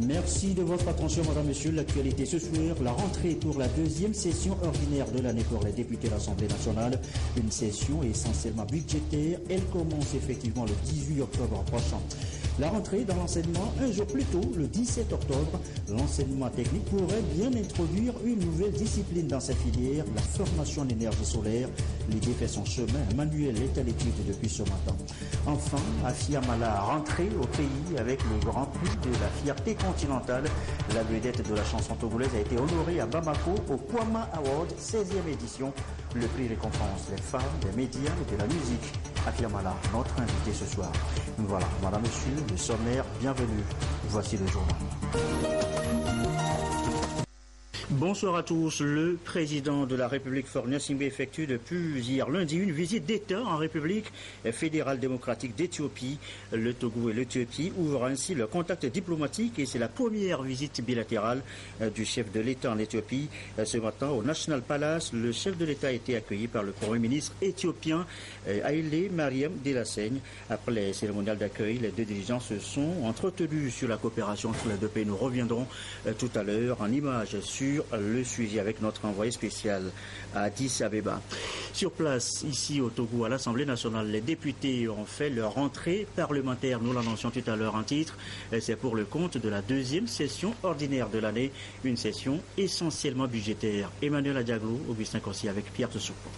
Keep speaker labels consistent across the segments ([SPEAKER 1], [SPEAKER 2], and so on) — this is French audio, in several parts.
[SPEAKER 1] Merci de votre attention, madame, monsieur. L'actualité ce soir, la rentrée pour la deuxième session ordinaire de l'année pour les députés de l'Assemblée nationale. Une session essentiellement budgétaire. Elle commence effectivement le 18 octobre prochain. La rentrée dans l'enseignement, un jour plus tôt, le 17 octobre, l'enseignement technique pourrait bien introduire une nouvelle discipline dans sa filière, la formation en énergie solaire. L'idée fait son chemin. Emmanuel est à l'étude depuis ce matin. Enfin, Afia Mala rentrée au pays avec le grand prix de la fierté continentale. La vedette de la chanson togolaise a été honorée à Bamako au Kwama Award 16e édition. Le prix récompense les femmes, des médias et de la musique. Afia Mala, notre invité ce soir. Voilà, madame, monsieur, le sommaire, bienvenue. Voici le journal. Bonsoir à tous. Le président de la République Faure Gnassingbé effectue depuis hier lundi une visite d'État en République fédérale démocratique d'Éthiopie. Le Togo et l'Éthiopie ouvrent ainsi le contact diplomatique et c'est la première visite bilatérale du chef de l'État en Éthiopie. Ce matin, au National Palace, le chef de l'État a été accueilli par le Premier ministre éthiopien Haïlé Mariam Délassène. Après les cérémoniales d'accueil, les deux dirigeants se sont entretenus sur la coopération entre les deux pays. Nous reviendrons tout à l'heure en images sur le sujet avec notre envoyé spécial à Addis Abeba. Sur place, ici au Togo, à l'Assemblée nationale, les députés ont fait leur rentrée parlementaire. Nous l'annoncions tout à l'heure en titre. C'est pour le compte de la deuxième session ordinaire de l'année, une session essentiellement budgétaire. Emmanuel Adiaglo, Augustin Kossi avec Pierre Tessoupo.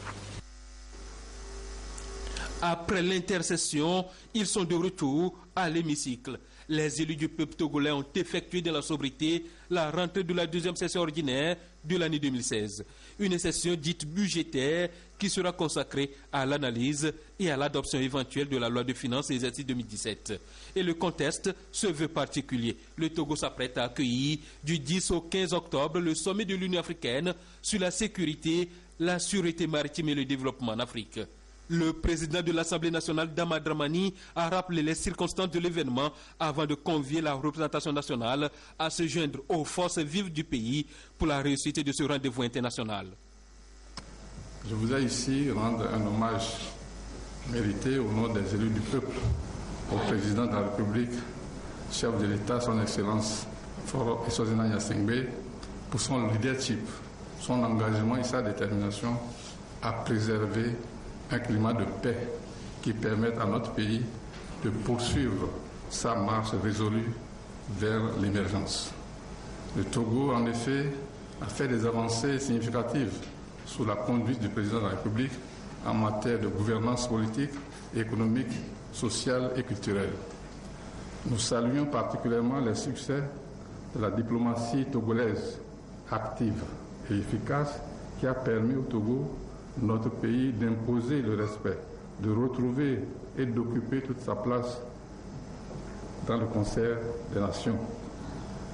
[SPEAKER 2] Après l'intercession, ils sont de retour à l'hémicycle. Les élus du peuple togolais ont effectué dans la sobriété la rentrée de la deuxième session ordinaire de l'année 2016. Une session dite budgétaire qui sera consacrée à l'analyse et à l'adoption éventuelle de la loi de finances exercice 2017. Et le contexte se veut particulier. Le Togo s'apprête à accueillir du 10 au 15 octobre le sommet de l'Union africaine sur la sécurité, la sûreté maritime et le développement en Afrique. Le président de l'Assemblée nationale, Dama Dramani, a rappelé les circonstances de l'événement avant de convier la représentation nationale à se joindre aux forces vives du pays pour la réussite de ce rendez-vous international.
[SPEAKER 3] Je voudrais ici rendre un hommage mérité au nom des élus du peuple au président de la République, chef de l'État, son Excellence Faure Eswazina Gnassingbé, pour son leadership, son engagement et sa détermination à préserver un climat de paix qui permette à notre pays de poursuivre sa marche résolue vers l'émergence. Le Togo, en effet, a fait des avancées significatives sous la conduite du président de la République en matière de gouvernance politique, économique, sociale et culturelle. Nous saluons particulièrement les succès de la diplomatie togolaise active et efficace qui a permis au Togo, notre pays, d'imposer le respect, de retrouver et d'occuper toute sa place dans le concert des nations.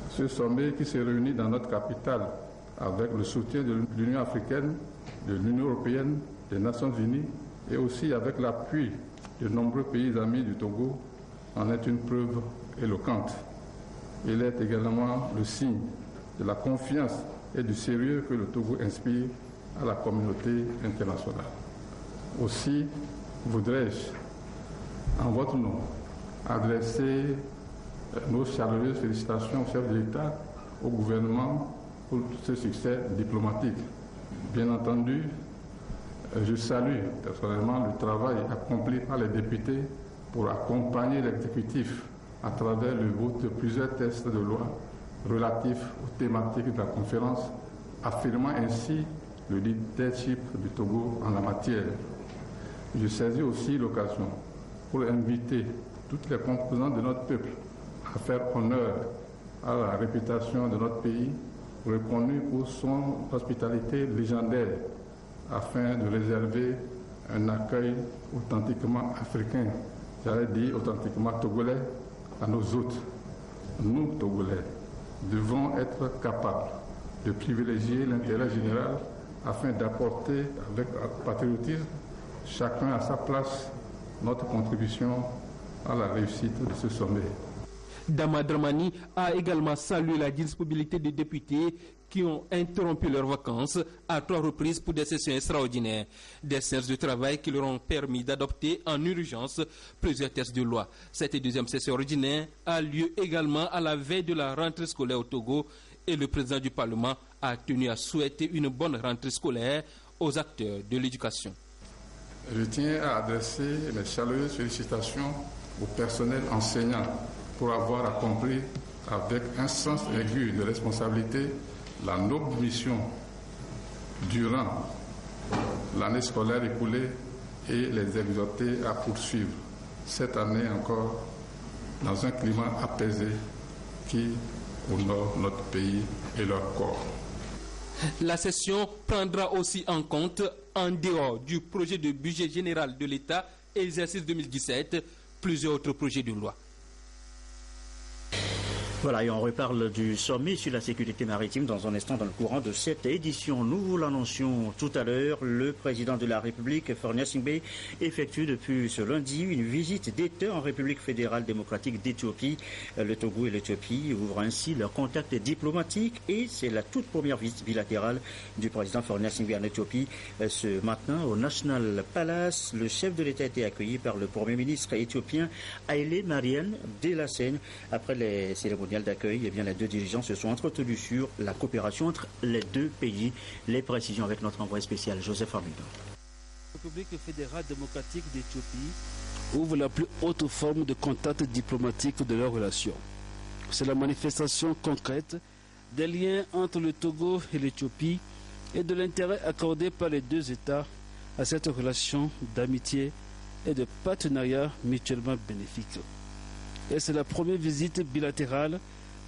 [SPEAKER 3] Ce sommet qui s'est réuni dans notre capitale avec le soutien de l'Union africaine, de l'Union européenne, des Nations unies et aussi avec l'appui de nombreux pays amis du Togo en est une preuve éloquente. Il est également le signe de la confiance et du sérieux que le Togo inspire à la communauté internationale. Aussi voudrais-je, en votre nom, adresser nos chaleureuses félicitations au chef de l'État, au gouvernement pour ce succès diplomatique. Bien entendu, je salue personnellement le travail accompli par les députés pour accompagner l'exécutif à travers le vote de plusieurs textes de loi relatifs aux thématiques de la conférence, affirmant ainsi le leadership du Togo en la matière. Je saisis aussi l'occasion pour inviter toutes les composantes de notre peuple à faire honneur à la réputation de notre pays, reconnu pour son hospitalité légendaire, afin de réserver un accueil authentiquement africain, j'allais dire authentiquement togolais, à nos hôtes. Nous, Togolais, devons être capables de privilégier l'intérêt général afin d'apporter avec patriotisme, chacun à sa place, notre contribution à la réussite de ce sommet.
[SPEAKER 2] Dama Dramani a également salué la disponibilité des députés qui ont interrompu leurs vacances à 3 reprises pour des sessions extraordinaires. Des séances de travail qui leur ont permis d'adopter en urgence plusieurs textes de loi. Cette deuxième session ordinaire a lieu également à la veille de la rentrée scolaire au Togo et le président du Parlement a tenu à souhaiter une bonne rentrée scolaire aux acteurs de l'éducation.
[SPEAKER 3] Je tiens à adresser mes chaleureuses félicitations au personnel enseignant pour avoir accompli avec un sens aigu de responsabilité la noble mission durant l'année scolaire écoulée et les exhorter à poursuivre cette année encore dans un climat apaisé qui honore notre pays et leur corps.
[SPEAKER 2] La session prendra aussi en compte, en dehors du projet de budget général de l'État, exercice 2017, plusieurs autres projets de loi.
[SPEAKER 1] Voilà, et on reparle du sommet sur la sécurité maritime dans un instant dans le courant de cette édition. Nous vous l'annoncions tout à l'heure, le président de la République, Faure Gnassingbé, effectue depuis ce lundi une visite d'État en République fédérale démocratique d'Éthiopie. Le Togo et l'Éthiopie ouvrent ainsi leurs contacts diplomatiques et c'est la toute première visite bilatérale du président Faure Gnassingbé en Éthiopie. Ce matin, au National Palace, le chef de l'État a été accueilli par le Premier ministre éthiopien Haïlé Mariam Délassène. Après les cérémonies d'accueil, eh bien, les deux dirigeants se sont entretenus sur la coopération entre les deux pays. Les précisions avec notre envoyé spécial Joseph Amidon.
[SPEAKER 4] La République fédérale démocratique d'Éthiopie ouvre la plus haute forme de contact diplomatique de leurs relations. C'est la manifestation concrète des liens entre le Togo et l'Éthiopie et de l'intérêt accordé par les deux États à cette relation d'amitié et de partenariat mutuellement bénéfique. Et c'est la première visite bilatérale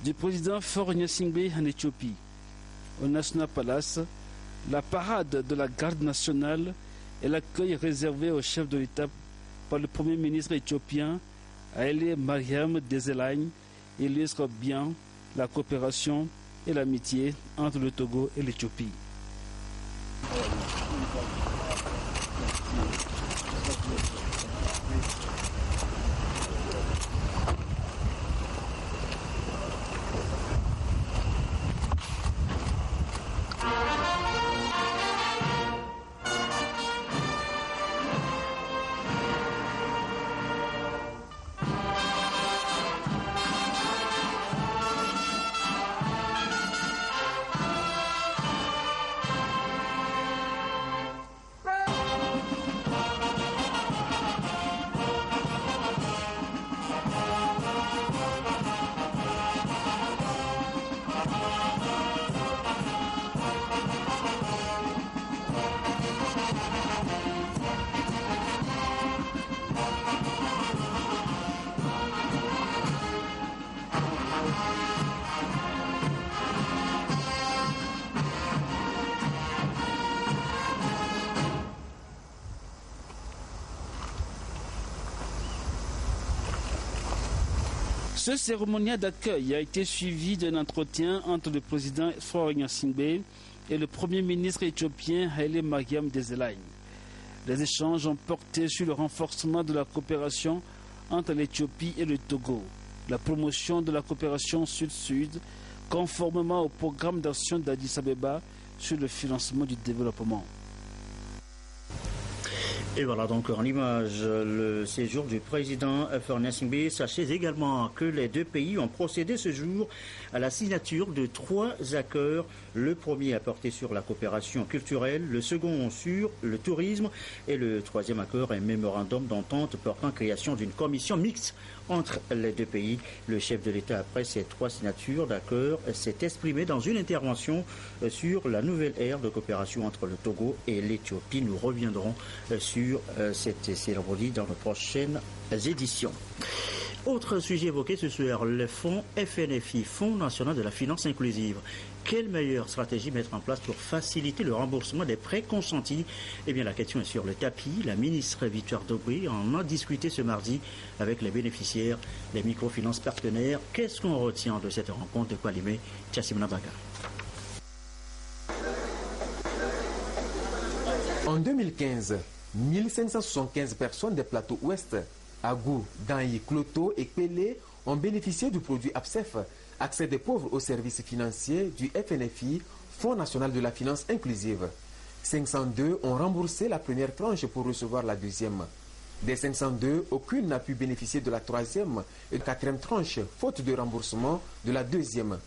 [SPEAKER 4] du président Faure Gnassingbé en Éthiopie. Au National Palace, la parade de la garde nationale et l'accueil réservé au chef de l'État par le Premier ministre éthiopien Haïlé Mariam Délassène illustrent bien la coopération et l'amitié entre le Togo et l'Éthiopie. Ce cérémonial d'accueil a été suivi d'un entretien entre le président Faure Gnassingbé et le premier ministre éthiopien Haïlé Mariam Délassène. Les échanges ont porté sur le renforcement de la coopération entre l'Éthiopie et le Togo, la promotion de la coopération sud-sud, conformément au programme d'action d'Addis Abeba sur le financement du développement.
[SPEAKER 1] Et voilà donc en image le séjour du président Faure Gnassingbé. Sachez également que les deux pays ont procédé ce jour à la signature de 3 accords. Le premier a porté sur la coopération culturelle, le second sur le tourisme et le troisième accord est un mémorandum d'entente portant création d'une commission mixte entre les deux pays. Le chef de l'État, après ces 3 signatures d'accord, s'est exprimé dans une intervention sur la nouvelle ère de coopération entre le Togo et l'Éthiopie. Nous reviendrons sur cette cérémonie dans nos prochaines éditions. Autre sujet évoqué ce soir, le fonds FNFI, Fonds national de la finance inclusive. Quelle meilleure stratégie mettre en place pour faciliter le remboursement des prêts consentis? Eh bien, la question est sur le tapis. La ministre Victoire Dogui en a discuté ce mardi avec les bénéficiaires, les microfinances partenaires. Qu'est-ce qu'on retient de cette rencontre? De quoi animer Tchassimna Baga.
[SPEAKER 5] En 2015, 1575 personnes des plateaux ouest, Agou, Danyi, Kloto et Pélé ont bénéficié du produit APSEF, accès des pauvres aux services financiers du FNFI, Fonds national de la finance inclusive. 502 ont remboursé la première tranche pour recevoir la deuxième. Des 502, aucune n'a pu bénéficier de la troisième et quatrième tranche, faute de remboursement de la deuxième.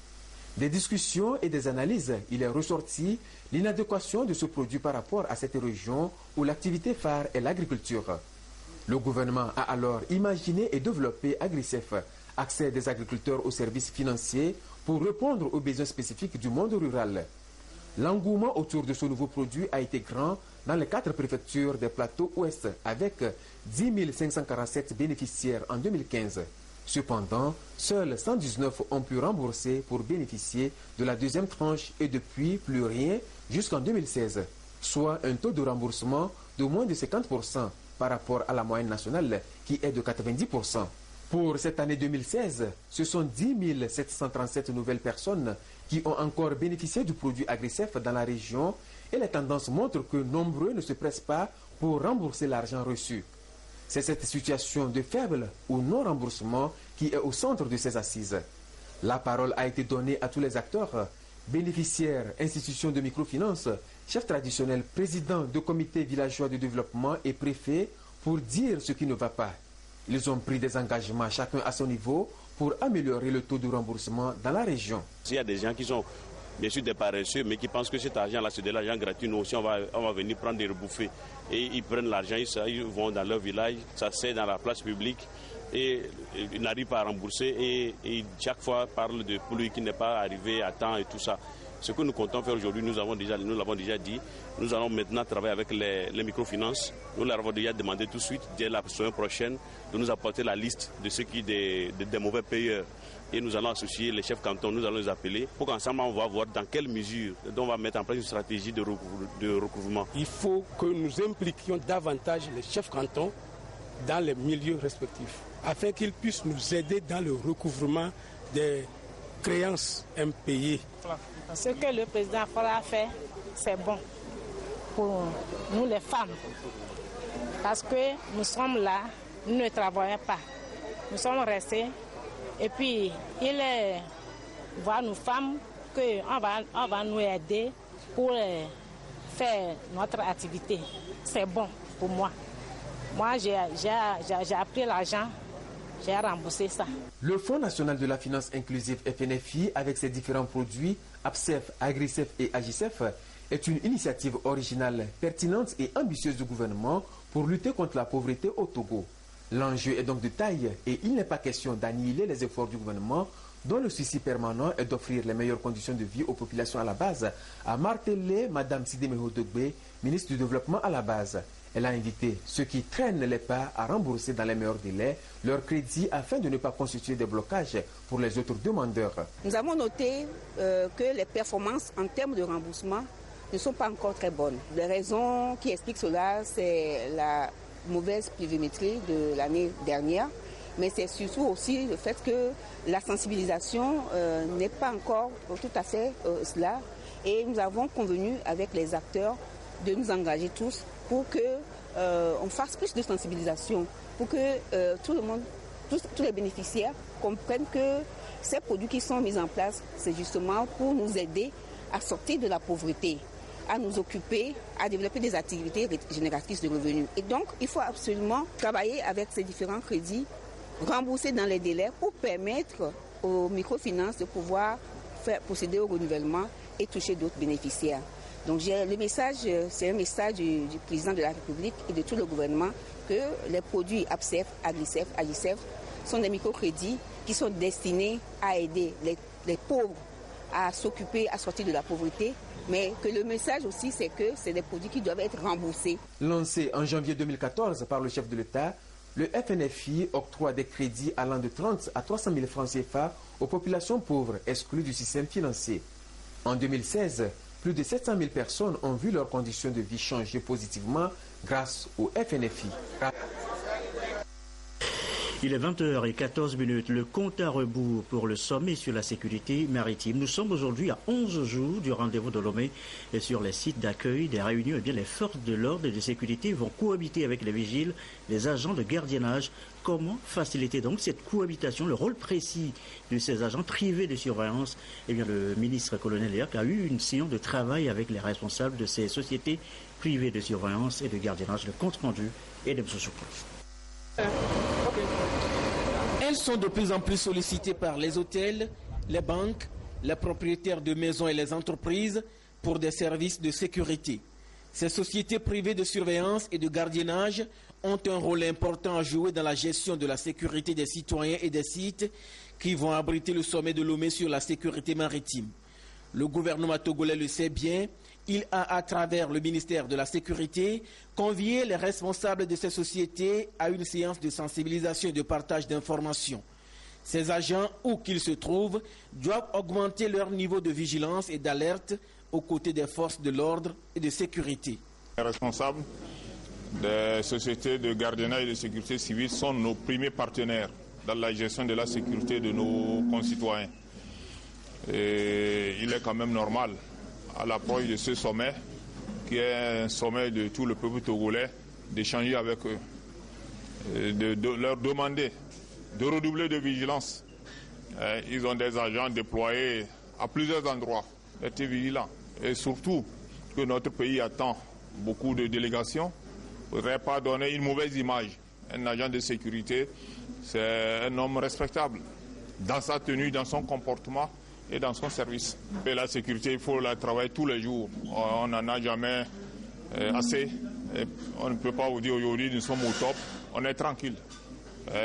[SPEAKER 5] Des discussions et des analyses, il est ressorti l'inadéquation de ce produit par rapport à cette région où l'activité phare est l'agriculture. Le gouvernement a alors imaginé et développé AgriCEF, accès des agriculteurs aux services financiers pour répondre aux besoins spécifiques du monde rural. L'engouement autour de ce nouveau produit a été grand dans les 4 préfectures des plateaux ouest avec 10 547 bénéficiaires en 2015. Cependant, seuls 119 ont pu rembourser pour bénéficier de la deuxième tranche et depuis plus rien jusqu'en 2016, soit un taux de remboursement de moins de 50% par rapport à la moyenne nationale qui est de 90%. Pour cette année 2016, ce sont 10 737 nouvelles personnes qui ont encore bénéficié du produit AgriCEF dans la région et les tendances montrent que nombreux ne se pressent pas pour rembourser l'argent reçu. C'est cette situation de faible ou non-remboursement qui est au centre de ces assises. La parole a été donnée à tous les acteurs, bénéficiaires, institutions de microfinance, chefs traditionnels, présidents de comités villageois de développement et préfets pour dire ce qui ne va pas. Ils ont pris des engagements chacun à son niveau pour améliorer le taux de remboursement dans la région.
[SPEAKER 6] Il y a des gens qui sont bien sûr des paresseux, mais qui pensent que cet argent-là, c'est de l'argent gratuit. Nous aussi, on va venir prendre des rebouffées. Et ils prennent l'argent, ils vont dans leur village, ça c'est dans la place publique, et ils n'arrivent pas à rembourser. Et chaque fois, parlent de pluie qui n'est pas arrivé à temps et tout ça. Ce que nous comptons faire aujourd'hui, nous l'avons déjà dit, nous allons maintenant travailler avec les microfinances. Nous leur avons déjà demandé tout de suite, dès la semaine prochaine, de nous apporter la liste de ceux qui des mauvais payeurs. Et nous allons associer les chefs cantons, nous allons les appeler pour qu'ensemble on va voir dans quelle mesure on va mettre en place une stratégie de recouvrement.
[SPEAKER 7] Il faut que nous impliquions davantage les chefs cantons dans les milieux respectifs, afin qu'ils puissent nous aider dans le recouvrement des créances impayées.
[SPEAKER 8] Ce que le président Fara a fait, c'est bon pour nous les femmes. Parce que nous sommes là, nous ne travaillons pas. Nous sommes restés. Et puis, il voit nos femmes qu'on va nous aider pour faire notre activité. C'est bon pour moi. Moi, j'ai appris l'argent. J'ai remboursé ça.
[SPEAKER 5] Le Fonds national de la finance inclusive FNFI, avec ses différents produits, APSEF, AgriCEF et AGICEF, est une initiative originale, pertinente et ambitieuse du gouvernement pour lutter contre la pauvreté au Togo. L'enjeu est donc de taille et il n'est pas question d'annihiler les efforts du gouvernement dont le souci permanent est d'offrir les meilleures conditions de vie aux populations à la base, a martelé Mme Sidémého Dogbe, ministre du Développement à la base. Elle a invité ceux qui traînent les pas à rembourser dans les meilleurs délais leur crédit afin de ne pas constituer des blocages pour les autres demandeurs.
[SPEAKER 9] Nous avons noté que les performances en termes de remboursement ne sont pas encore très bonnes. Les raisons qui expliquent cela, c'est la mauvaise pluviométrie de l'année dernière, mais c'est surtout aussi le fait que la sensibilisation n'est pas encore tout à fait cela. Et nous avons convenu avec les acteurs de nous engager tous pour qu'on fasse plus de sensibilisation, pour que tout le monde, tous les bénéficiaires comprennent que ces produits qui sont mis en place, c'est justement pour nous aider à sortir de la pauvreté, à nous occuper, à développer des activités génératrices de revenus. Et donc, il faut absolument travailler avec ces différents crédits, rembourser dans les délais pour permettre aux microfinances de pouvoir procéder au renouvellement et toucher d'autres bénéficiaires. Donc le message, c'est un message du président de la République et de tout le gouvernement que les produits APSEF, AgriCEF, AGICEF sont des microcrédits qui sont destinés à aider les pauvres à s'occuper, à sortir de la pauvreté, mais que le message aussi c'est que c'est des produits qui doivent être remboursés.
[SPEAKER 5] Lancé en janvier 2014 par le chef de l'État, le FNFI octroie des crédits allant de 30 à 300 000 francs CFA aux populations pauvres exclues du système financier. En 2016, plus de 700 000 personnes ont vu leurs conditions de vie changer positivement grâce au FNFI.
[SPEAKER 1] Il est 20h14, le compte à rebours pour le sommet sur la sécurité maritime. Nous sommes aujourd'hui à 11 jours du rendez-vous de Lomé et sur les sites d'accueil des réunions, les forces de l'ordre et de sécurité vont cohabiter avec les vigiles, les agents de gardiennage. Comment faciliter donc cette cohabitation, le rôle précis de ces agents privés de surveillance? Le ministre colonel Léac a eu une séance de travail avec les responsables de ces sociétés privées de surveillance et de gardiennage. Le compte rendu et de M. Choukous.
[SPEAKER 10] Elles sont de plus en plus sollicitées par les hôtels, les banques, les propriétaires de maisons et les entreprises pour des services de sécurité. Ces sociétés privées de surveillance et de gardiennage ont un rôle important à jouer dans la gestion de la sécurité des citoyens et des sites qui vont abriter le sommet de Lomé sur la sécurité maritime. Le gouvernement togolais le sait bien. Il a, à travers le ministère de la Sécurité, convié les responsables de ces sociétés à une séance de sensibilisation et de partage d'informations. Ces agents, où qu'ils se trouvent, doivent augmenter leur niveau de vigilance et d'alerte aux côtés des forces de l'ordre et de sécurité.
[SPEAKER 11] Les responsables des sociétés de gardiennage et de sécurité civile sont nos premiers partenaires dans la gestion de la sécurité de nos concitoyens. Et il est quand même normal, à l'approche de ce sommet, qui est un sommet de tout le peuple togolais, d'échanger avec eux, de leur demander de redoubler de vigilance. Ils ont des agents déployés à plusieurs endroits, d'être vigilants. Et surtout, que notre pays attend beaucoup de délégations. Il ne faudrait pas donner une mauvaise image. Un agent de sécurité, c'est un homme respectable, dans sa tenue, dans son comportement et dans son service. Et la sécurité, il faut la travailler tous les jours. On n'en a jamais assez. Et on ne peut pas vous dire aujourd'hui nous sommes au top. On est tranquille.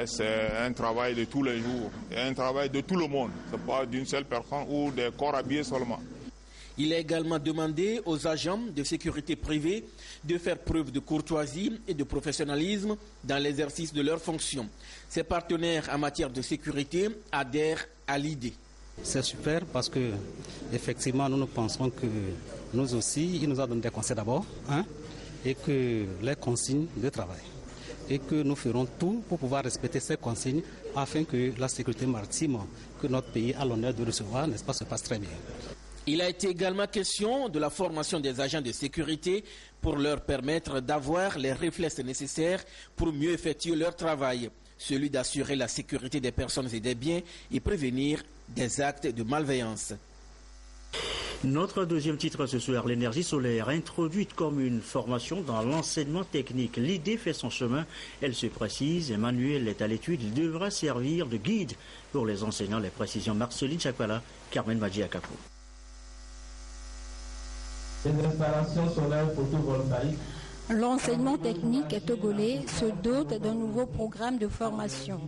[SPEAKER 11] C'est un travail de tous les jours. Et un travail de tout le monde. Ce n'est pas d'une seule personne ou des corps habillés seulement.
[SPEAKER 10] Il est également demandé aux agents de sécurité privée de faire preuve de courtoisie et de professionnalisme dans l'exercice de leurs fonctions. Ses partenaires en matière de sécurité adhèrent à l'idée.
[SPEAKER 12] C'est super parce que effectivement nous pensons que nous aussi, il nous a donné des conseils d'abord, et que les consignes de travail. Et que nous ferons tout pour pouvoir respecter ces consignes afin que la sécurité maritime que notre pays a l'honneur de recevoir, n'est-ce pas, se passe très bien.
[SPEAKER 10] Il a été également question de la formation des agents de sécurité pour leur permettre d'avoir les réflexes nécessaires pour mieux effectuer leur travail, celui d'assurer la sécurité des personnes et des biens et prévenir des actes de malveillance.
[SPEAKER 1] Notre deuxième titre ce soir, l'énergie solaire, introduite comme une formation dans l'enseignement technique. L'idée fait son chemin, elle se précise, Emmanuel est à l'étude, il devra servir de guide pour les enseignants. Les précisions, Marceline Chakwala, Carmen Madjiakapo.
[SPEAKER 13] L'enseignement technique togolais se dote d'un nouveau programme de formation.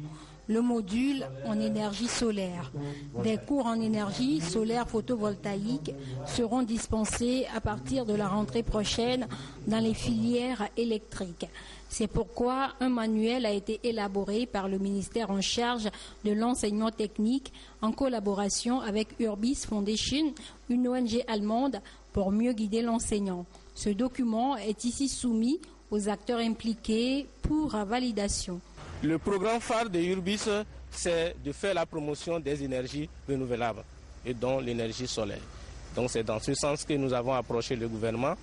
[SPEAKER 13] Le module en énergie solaire. Des cours en énergie solaire photovoltaïque seront dispensés à partir de la rentrée prochaine dans les filières électriques. C'est pourquoi un manuel a été élaboré par le ministère en charge de l'enseignement technique en collaboration avec Urbis Foundation, une ONG allemande, pour mieux guider l'enseignant. Ce document est ici soumis aux acteurs impliqués pour validation.
[SPEAKER 7] Le programme phare de Urbis, c'est de faire la promotion des énergies renouvelables et dont l'énergie solaire. Donc c'est dans ce sens que nous avons approché le gouvernement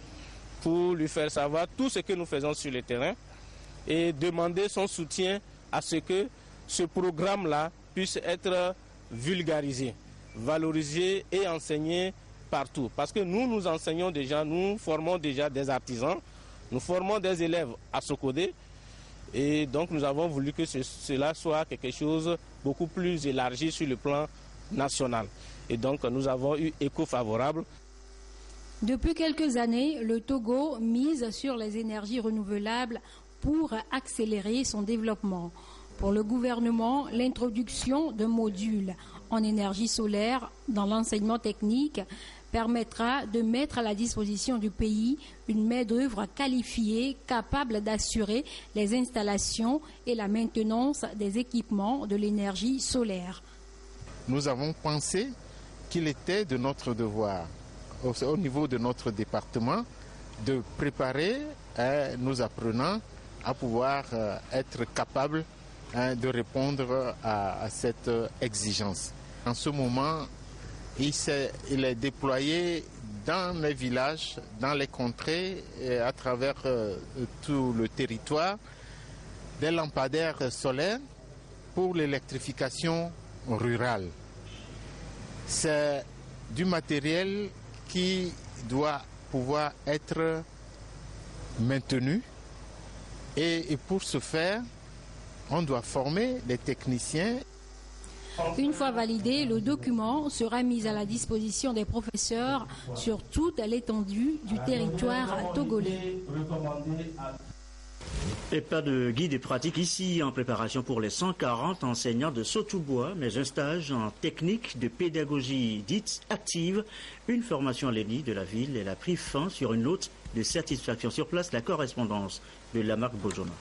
[SPEAKER 7] pour lui faire savoir tout ce que nous faisons sur le terrain et demander son soutien à ce que ce programme-là puisse être vulgarisé, valorisé et enseigné partout. Parce que nous enseignons déjà, nous formons déjà des artisans, nous formons des élèves à Sokodé. Et donc nous avons voulu que cela soit quelque chose beaucoup plus élargi sur le plan national. Et donc nous avons eu écho favorable.
[SPEAKER 13] Depuis quelques années, le Togo mise sur les énergies renouvelables pour accélérer son développement. Pour le gouvernement, l'introduction d'un module en énergie solaire dans l'enseignement technique permettra de mettre à la disposition du pays une main-d'œuvre qualifiée capable d'assurer les installations et la maintenance des équipements de l'énergie solaire.
[SPEAKER 14] Nous avons pensé qu'il était de notre devoir, au niveau de notre département, de préparer nos apprenants à pouvoir être capables de répondre à cette exigence. En ce moment, il est déployé dans les villages, dans les contrées et à travers tout le territoire des lampadaires solaires pour l'électrification rurale. C'est du matériel qui doit pouvoir être maintenu et pour ce faire, on doit former les techniciens.
[SPEAKER 13] Une fois validé, le document sera mis à la disposition des professeurs sur toute l'étendue du territoire togolais.
[SPEAKER 1] Et pas de guide pratique ici en préparation pour les 140 enseignants de Sotoubois, mais un stage en technique de pédagogie dite active. Une formation à l'ENI de la ville, elle a pris fin sur une note de satisfaction. Sur place, la correspondance de Lamarck Bojona.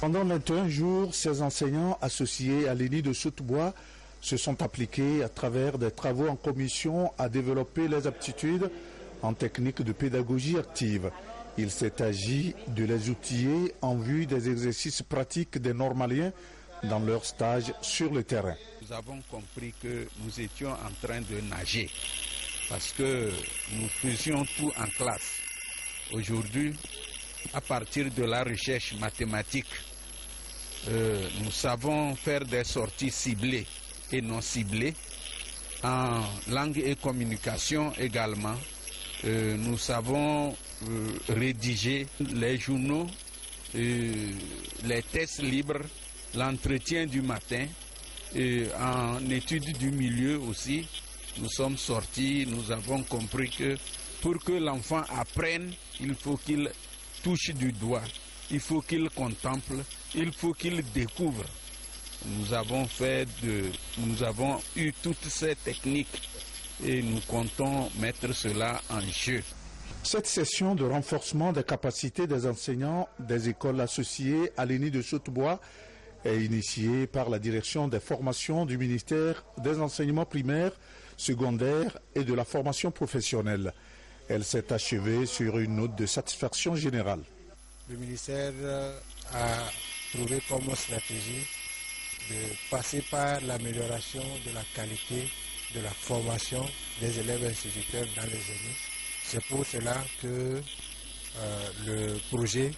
[SPEAKER 15] Pendant 21 jours, ces enseignants associés à l'ENI de Sotoubois se sont appliqués à travers des travaux en commission à développer les aptitudes en technique de pédagogie active. Il s'est agi de les outiller en vue des exercices pratiques des normaliens dans leur stage sur le terrain.
[SPEAKER 16] Nous avons compris que nous étions en train de nager parce que nous faisions tout en classe. Aujourd'hui, à partir de la recherche mathématique, nous savons faire des sorties ciblées et non ciblées. En langue et communication également, nous savons rédiger les journaux, les tests libres, l'entretien du matin, en études du milieu aussi. Nous sommes sortis, nous avons compris que pour que l'enfant apprenne, il faut qu'il touche du doigt, il faut qu'il contemple, il faut qu'il découvre. Nous avons eu toutes ces techniques et nous comptons mettre cela en jeu.
[SPEAKER 15] Cette session de renforcement des capacités des enseignants des écoles associées à l'ENI de Sotoubois est initiée par la direction des formations du ministère des enseignements primaires, secondaires et de la formation professionnelle. Elle s'est achevée sur une note de satisfaction générale.
[SPEAKER 17] Le ministère a trouvé comme stratégie de passer par l'amélioration de la qualité de la formation des élèves instituteurs dans les ENI. C'est pour cela que le projet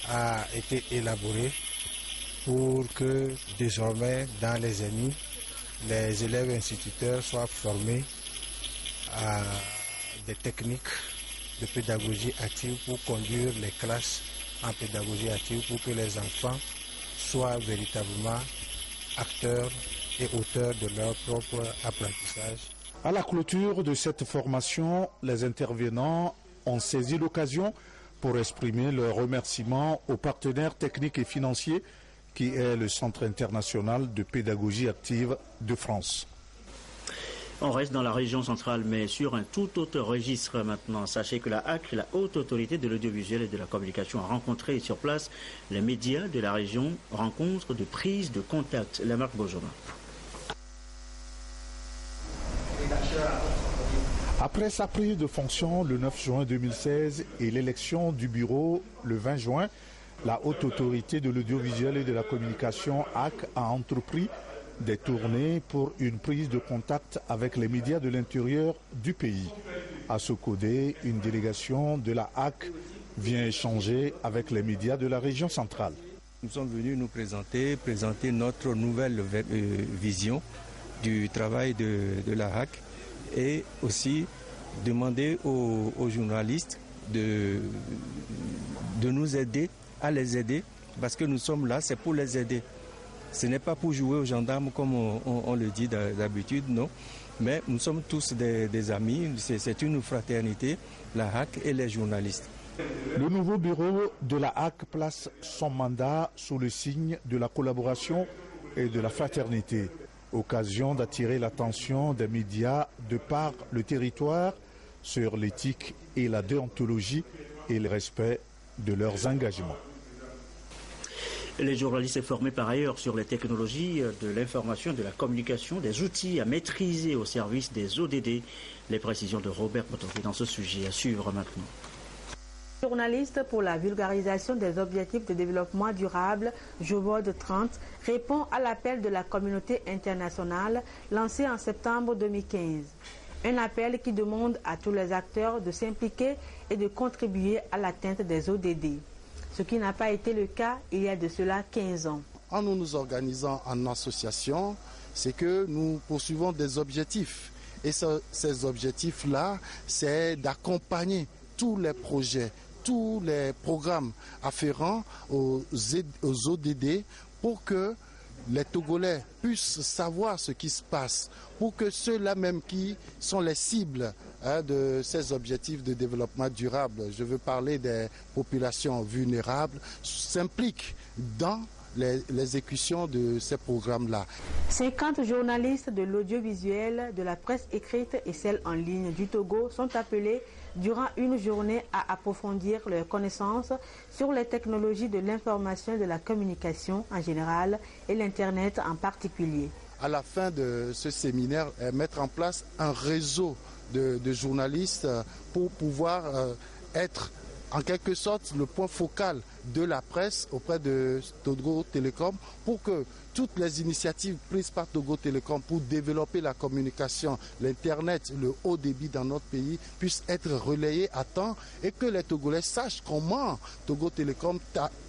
[SPEAKER 17] a été élaboré pour que désormais dans les ENI, les élèves instituteurs soient formés à des techniques de pédagogie active pour conduire les classes en pédagogie active pour que les enfants soient véritablement acteurs et auteurs de leur propre apprentissage.
[SPEAKER 15] À la clôture de cette formation, les intervenants ont saisi l'occasion pour exprimer leur remerciement aux partenaires techniques et financiers qui est le Centre international de pédagogie active de France.
[SPEAKER 1] On reste dans la région centrale, mais sur un tout autre registre maintenant. Sachez que la HAC, la Haute Autorité de l'Audiovisuel et de la Communication, a rencontré sur place les médias de la région, rencontre de prise de contact. Lamarck Bojona.
[SPEAKER 15] Après sa prise de fonction le 9 juin 2016 et l'élection du bureau le 20 juin, la Haute Autorité de l'Audiovisuel et de la Communication, HAC, a entrepris des tournées pour une prise de contact avec les médias de l'intérieur du pays. À Sokodé, une délégation de la HAC vient échanger avec les médias de la région centrale.
[SPEAKER 18] Nous sommes venus nous présenter notre nouvelle vision du travail de la HAC et aussi demander aux journalistes de nous aider, à les aider, parce que nous sommes là, c'est pour les aider. Ce n'est pas pour jouer aux gendarmes comme on le dit d'habitude, non. Mais nous sommes tous des amis, c'est une fraternité, la HAC et les journalistes.
[SPEAKER 15] Le nouveau bureau de la HAC place son mandat sous le signe de la collaboration et de la fraternité. Occasion d'attirer l'attention des médias de par le territoire sur l'éthique et la déontologie et le respect de leurs engagements.
[SPEAKER 1] Les journalistes sont formés par ailleurs sur les technologies de l'information, de la communication, des outils à maîtriser au service des ODD. Les précisions de Robert Potofi dans ce sujet à suivre maintenant.
[SPEAKER 19] Journaliste pour la vulgarisation des objectifs de développement durable, JOBOD 30, répond à l'appel de la communauté internationale lancé en septembre 2015. Un appel qui demande à tous les acteurs de s'impliquer et de contribuer à l'atteinte des ODD. Ce qui n'a pas été le cas il y a de cela 15 ans.
[SPEAKER 20] En nous organisant en association, c'est que nous poursuivons des objectifs. Et ces objectifs-là, c'est d'accompagner tous les projets, tous les programmes afférents aux ODD pour que les Togolais puissent savoir ce qui se passe, pour que ceux-là même qui sont les cibles de ces objectifs de développement durable, je veux parler des populations vulnérables, s'impliquent dans l'exécution de ces programmes-là.
[SPEAKER 19] 50 journalistes de l'audiovisuel, de la presse écrite et celle en ligne du Togo sont appelés durant une journée à approfondir leurs connaissances sur les technologies de l'information et de la communication en général et l'Internet en particulier.
[SPEAKER 20] À la fin de ce séminaire, mettre en place un réseau de journalistes pour pouvoir être en quelque sorte le point focal de la presse auprès de Togo Télécom pour que toutes les initiatives prises par Togo Télécom pour développer la communication, l'Internet, le haut débit dans notre pays puissent être relayées à temps et que les Togolais sachent comment Togo Télécom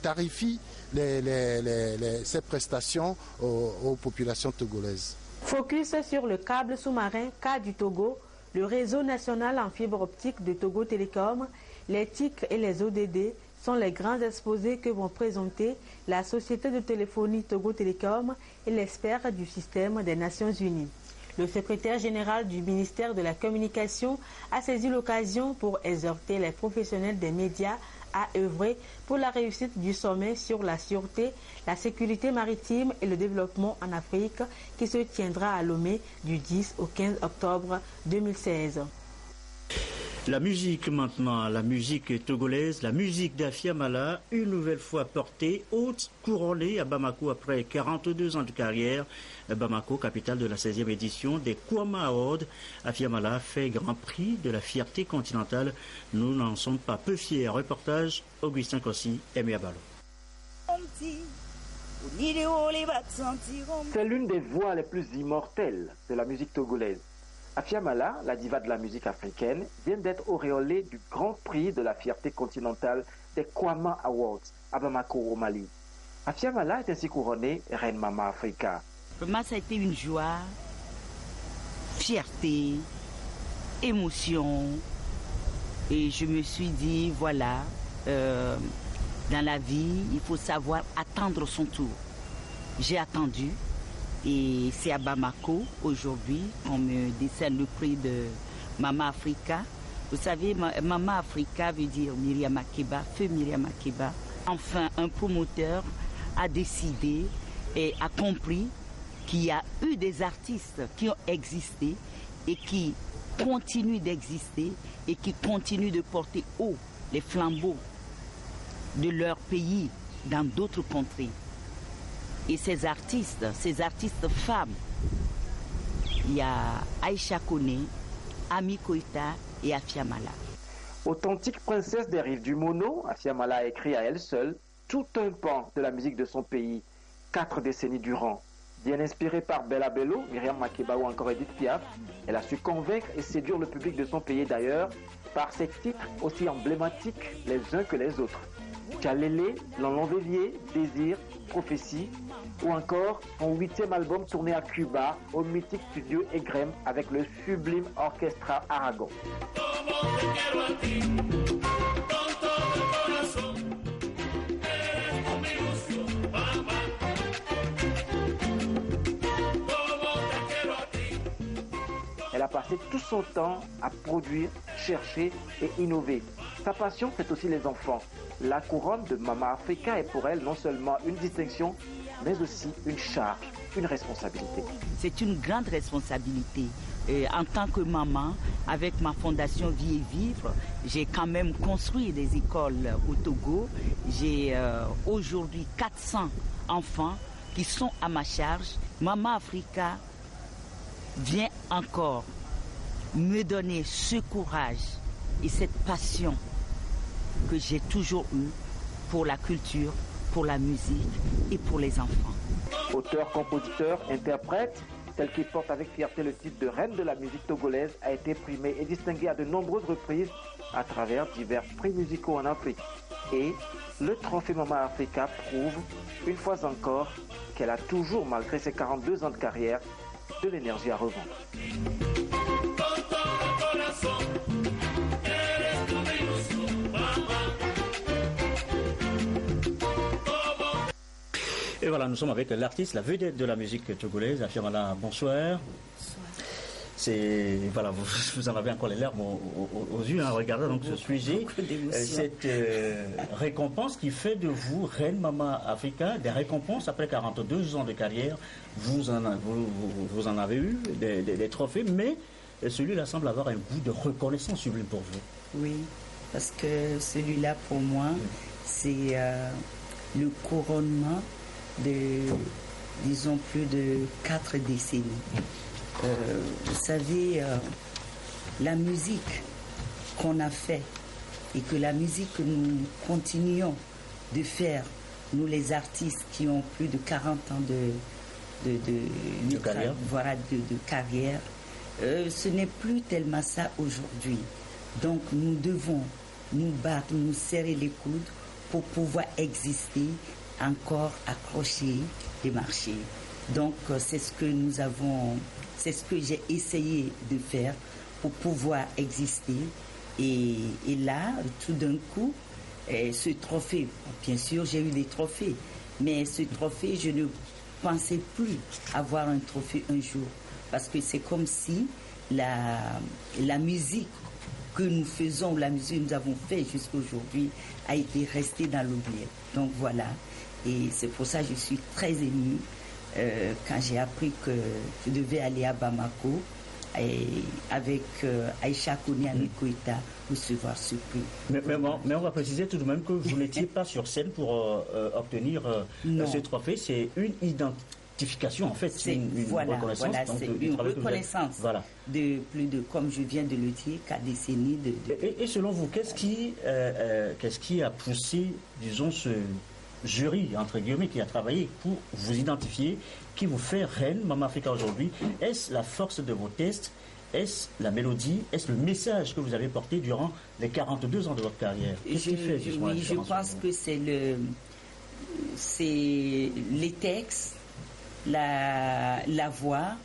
[SPEAKER 20] tarifie ses prestations aux populations togolaises.
[SPEAKER 19] Focus sur le câble sous-marin K du Togo, le réseau national en fibre optique de Togo Télécom, les TIC et les ODD sont les grands exposés que vont présenter la société de téléphonie Togo Télécom et l'expert du système des Nations Unies. Le secrétaire général du ministère de la Communication a saisi l'occasion pour exhorter les professionnels des médias à œuvrer pour la réussite du sommet sur la sûreté, la sécurité maritime et le développement en Afrique qui se tiendra à Lomé du 10 au 15 octobre 2016.
[SPEAKER 1] La musique maintenant, la musique togolaise, la musique d'Afia Mala, une nouvelle fois portée, haute, couronnée à Bamako après 42 ans de carrière. Bamako, capitale de la 16e édition des Kwama Awards. Afia Mala fait grand prix de la fierté continentale. Nous n'en sommes pas peu fiers. Reportage, Augustin Kossi, Aimé Abalo.
[SPEAKER 21] C'est l'une des voix les plus immortelles de la musique togolaise. Afia Mala, la diva de la musique africaine, vient d'être auréolée du Grand Prix de la fierté continentale des Kwama Awards à Bamako au Mali. Afia Mala est ainsi couronnée Reine Mama Africa.
[SPEAKER 22] Pour moi, ça a été une joie, fierté, émotion. Et je me suis dit, voilà, dans la vie, il faut savoir attendre son tour. J'ai attendu. Et c'est à Bamako, aujourd'hui, qu'on me décerne le prix de Mama Africa. Vous savez, Mama Africa veut dire Myriam Makeba, feu Myriam Makeba. Enfin, un promoteur a décidé et a compris qu'il y a eu des artistes qui ont existé et qui continuent d'exister et qui continuent de porter haut les flambeaux de leur pays dans d'autres contrées. Et ces artistes femmes, il y a Aïcha Kone, Ami Koïta et Afia Mala.
[SPEAKER 21] Authentique princesse des rives du Mono, Afia Mala a écrit à elle seule tout un pan de la musique de son pays, 4 décennies durant. Bien inspirée par Bella Bello, Myriam Makeba ou encore Edith Piaf, elle a su convaincre et séduire le public de son pays d'ailleurs par ses titres aussi emblématiques les uns que les autres. Tchalélé, L'Enlonvélier, Désir, Prophétie, ou encore son 8e album tourné à Cuba, au mythique studio Egrem avec le sublime Orchestra Aragon. Elle a passé tout son temps à produire, chercher et innover. Sa passion, c'est aussi les enfants. La couronne de Mama Africa est pour elle non seulement une distinction, mais aussi une charge, une responsabilité.
[SPEAKER 22] C'est une grande responsabilité. En tant que maman, avec ma fondation Vie et Vivre, j'ai quand même construit des écoles au Togo. J'ai aujourd'hui 400 enfants qui sont à ma charge. Mama Africa vient encore me donner ce courage et cette passion que j'ai toujours eue pour la culture, pour la musique et pour les enfants.
[SPEAKER 21] Auteur, compositeur, interprète, celle qui porte avec fierté le titre de reine de la musique togolaise a été primée et distinguée à de nombreuses reprises à travers divers prix musicaux en Afrique. Et le trophée Mama Africa prouve une fois encore qu'elle a toujours, malgré ses 42 ans de carrière, de l'énergie à revendre.
[SPEAKER 1] Et voilà, nous sommes avec l'artiste, la vedette de la musique togolaise, Afiamala. Bonsoir. Voilà, vous en avez encore les larmes aux yeux en regardant donc ce sujet, cette récompense qui fait de vous reine Mama Africa, des récompenses après 42 ans de carrière. Vous en avez eu des trophées, mais celui-là semble avoir un goût de reconnaissance sublime pour vous.
[SPEAKER 22] Oui, parce que celui-là pour moi, c'est le couronnement de, disons, plus de 4 décennies. Vous savez, la musique qu'on a fait et que la musique que nous continuons de faire, nous les artistes qui ont plus de 40 ans de carrière, voilà, de carrière, ce n'est plus tellement ça aujourd'hui. Donc nous devons nous battre, nous serrer les coudes pour pouvoir exister, encore accrocher et marcher. Donc c'est ce que nous avons, c'est ce que j'ai essayé de faire pour pouvoir exister. Et là, tout d'un coup, ce trophée, bien sûr j'ai eu des trophées, mais ce trophée, je ne pensais plus avoir un trophée un jour. Parce que c'est comme si la musique que nous faisons, la musique que nous avons fait jusqu'à aujourd'hui, a été restée dans l'oubli. Donc voilà, et c'est pour ça que je suis très émue quand j'ai appris que je devais aller à Bamako et avec Aïcha Koné Amikoïta recevoir ce prix.
[SPEAKER 1] Mais on va préciser tout de même que vous n'étiez pas sur scène pour obtenir ce trophée. C'est une identification, en fait. C'est une reconnaissance.
[SPEAKER 22] Voilà, c'est une reconnaissance de plus de, comme je viens de le dire, 4 décennies de...
[SPEAKER 1] Et selon vous, qu'est-ce qui a poussé, disons, ce jury, entre guillemets, qui a travaillé pour vous identifier, qui vous fait reine Mama Africa aujourd'hui? Est-ce la force de vos tests? Est-ce la mélodie? Est-ce le message que vous avez porté durant les 42 ans de votre carrière? Qu'est-ce qui fait justement la différence?
[SPEAKER 22] Je pense que c'est les textes, la voix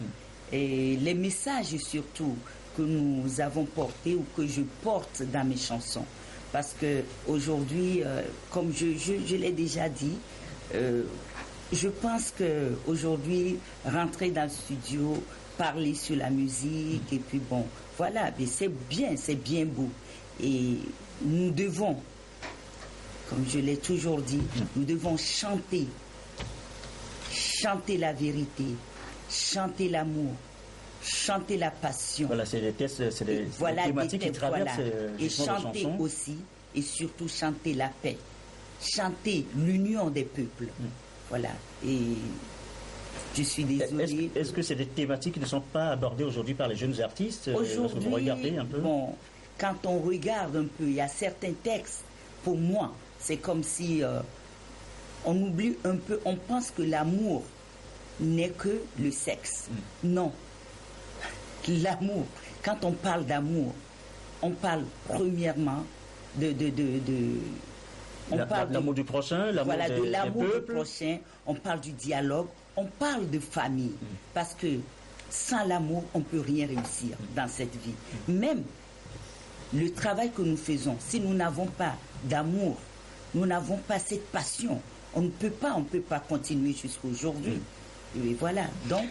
[SPEAKER 22] et les messages surtout que nous avons portés ou que je porte dans mes chansons. Parce qu'aujourd'hui, comme je l'ai déjà dit, je pense qu'aujourd'hui, rentrer dans le studio, parler sur la musique, et puis bon, voilà, mais c'est bien beau. Et nous devons, comme je l'ai toujours dit, nous devons chanter la vérité, chanter l'amour, chanter la passion.
[SPEAKER 1] Voilà, c'est des tests, c'est des thématiques qui traversent
[SPEAKER 22] et chanter aussi, et surtout chanter la paix, chanter l'union des peuples. Voilà. Et je suis désolée.
[SPEAKER 1] Est-ce que c'est des thématiques qui ne sont pas abordées aujourd'hui par les jeunes artistes?
[SPEAKER 22] Aujourd'hui,
[SPEAKER 1] vous regardez un peu?
[SPEAKER 22] Bon, quand on regarde un peu, il y a certains textes, pour moi, c'est comme si on oublie un peu, on pense que l'amour n'est que le sexe. Non. L'amour, quand on parle d'amour, on parle premièrement
[SPEAKER 1] on parle de l'amour du prochain, l'amour
[SPEAKER 22] de l'amour du prochain, on parle du dialogue, on parle de famille. Parce que sans l'amour, on ne peut rien réussir dans cette vie. Même le travail que nous faisons, si nous n'avons pas d'amour, nous n'avons pas cette passion, on ne peut pas continuer jusqu'à aujourd'hui. Et voilà, donc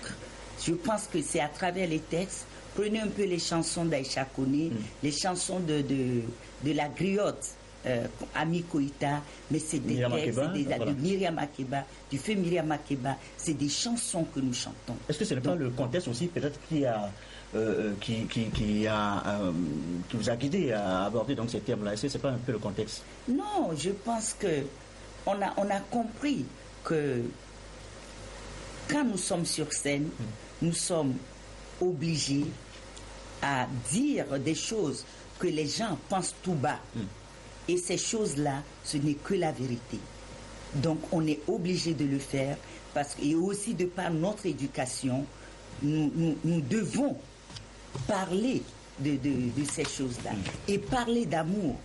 [SPEAKER 22] je pense que c'est à travers les textes. Prenez un peu les chansons d'Aïcha Koné, les chansons de la griotte, Ami Koïta, mais c'est des textes de Myriam Makeba, du fait Myriam Makeba, c'est des chansons que nous chantons.
[SPEAKER 1] Est-ce que ce n'est pas le contexte aussi, peut-être, qui vous a guidé à aborder donc ces termes-là? Est-ce que ce n'est pas un peu le contexte?
[SPEAKER 22] Non, je pense que on a compris que quand nous sommes sur scène, nous sommes obligés à dire des choses que les gens pensent tout bas. Et ces choses-là, ce n'est que la vérité. Donc on est obligé de le faire parce que, et aussi de par notre éducation, nous devons parler de ces choses-là et parler d'amour.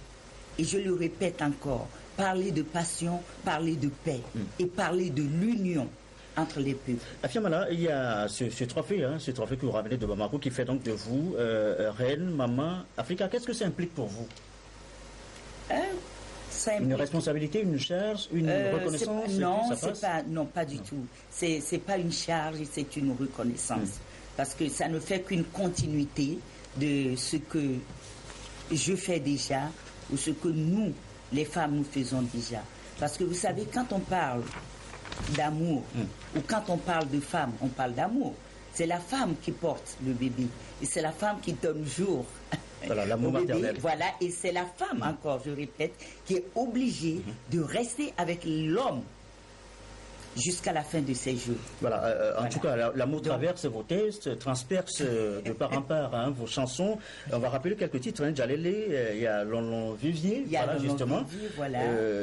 [SPEAKER 22] Et je le répète encore, parler de passion, parler de paix et parler de l'union entre les peuples.
[SPEAKER 1] Afia Mala, il y a ce trophée que vous ramenez de Bamako qui fait donc de vous reine, maman, Africa. Qu'est-ce que ça implique pour vous? Une responsabilité, une charge, une reconnaissance?
[SPEAKER 22] Non, pas du tout. C'est pas une charge, c'est une reconnaissance. Parce que ça ne fait qu'une continuité de ce que je fais déjà ou ce que nous, les femmes, nous faisons déjà. Parce que vous savez, quand on parle d'amour ou quand on parle de femme, on parle d'amour. C'est la femme qui porte le bébé et c'est la femme qui donne jour.
[SPEAKER 1] Voilà, l'amour maternel.
[SPEAKER 22] Voilà, et c'est la femme, encore, je répète, qui est obligée de rester avec l'homme jusqu'à la fin de ses jours.
[SPEAKER 1] Voilà, en tout cas, l'amour traverse vos textes, transperce de part en part vos chansons. On va rappeler quelques titres. Jalélé, il y a Lon Vivier, voilà, justement.
[SPEAKER 22] Vivier, voilà.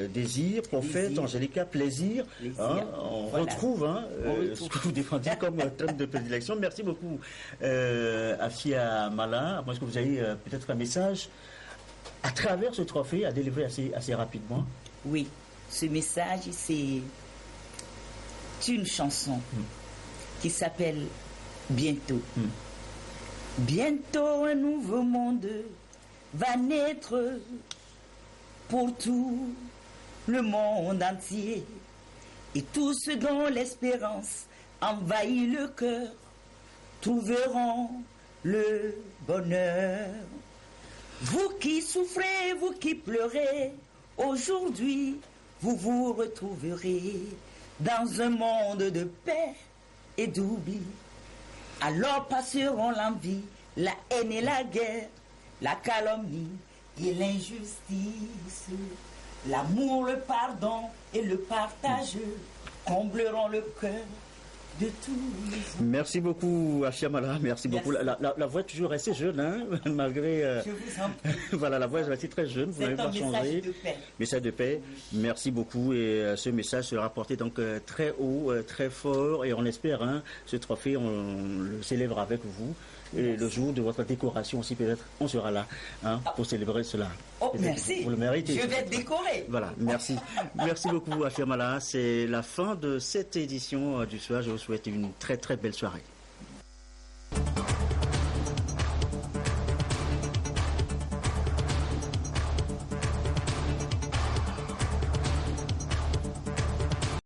[SPEAKER 1] Désir, Prophète, Angélica, Plaisir. On retrouve ce que vous défendez comme thème de prédilection. Merci beaucoup, Afia Mala. Est-ce que vous avez peut-être un message à travers ce trophée à délivrer assez rapidement?
[SPEAKER 22] Oui, ce message, c'est une chanson qui s'appelle Bientôt. Bientôt un nouveau monde va naître pour tout le monde entier et tous ceux dont l'espérance envahit le cœur trouveront le bonheur. Vous qui souffrez, vous qui pleurez, aujourd'hui vous vous retrouverez dans un monde de paix et d'oubli. Alors passeront l'envie, la haine et la guerre, la calomnie et l'injustice. L'amour, le pardon et le partage combleront le cœur de tous.
[SPEAKER 1] Merci beaucoup, Afia Mala. Merci beaucoup. La voix est toujours restée jeune, malgré.
[SPEAKER 22] Je vous en prie.
[SPEAKER 1] Voilà, la voix est restée très jeune. Vous n'avez pas changé.
[SPEAKER 22] Message de paix.
[SPEAKER 1] Message de paix. Merci beaucoup. Et ce message sera porté donc très haut, très fort. Et on espère, ce trophée, on le célèbre avec vous. Et le jour de votre décoration aussi, peut-être, on sera là pour célébrer cela.
[SPEAKER 22] Oh, merci.
[SPEAKER 1] Vous le méritez.
[SPEAKER 22] Je vais être décoré.
[SPEAKER 1] Voilà, merci. Merci beaucoup, Afia Mala. C'est la fin de cette édition du soir. Je vous souhaite une très très belle soirée.